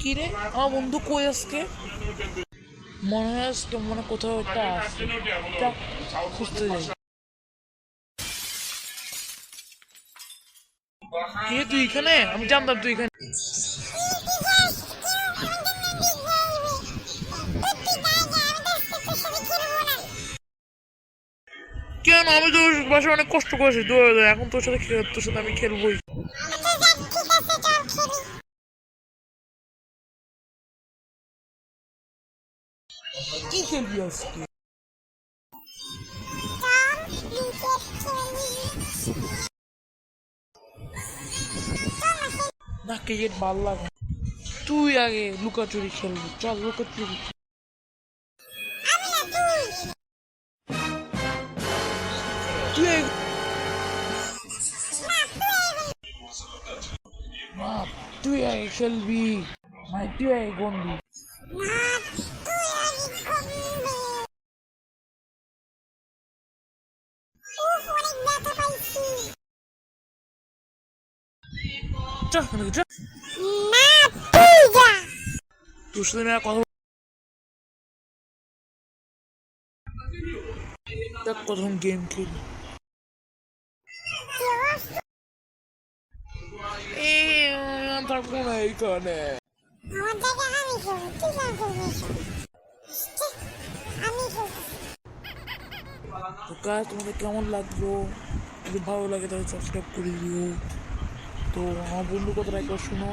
কি রে আমার বন্ধু কই আজকে? মনে হয় আজকে মনে কোথাও একটা আছে, খুঁজতে যাই। কে তুই এখানে? আমি জানতাম তুই এখানে। কেন? আমি তো বাসায় অনেক কষ্ট করেছি, এখন তোর সাথে আমি খেলবোই। কি খেলবি আজকে? না, ক্রিকেট ভাল লাগে। তুই আগে লুকাচুরি খেলবি, চল লুকাচুরি। তুই না, তুই আগে খেলবি, মানে তুই আগে গনবি। চল চল, তোর সাথে আমি আর কথা দেখ প্রথম গেম খেলি। থাকবো না এইখানে। তো গাইস, তোমাদের কেমন লাগলো? যদি ভালো লাগে তাহলে সাবস্ক্রাইব করে দিও। তো আমার বন্ধু কথাটা একবার শোনো।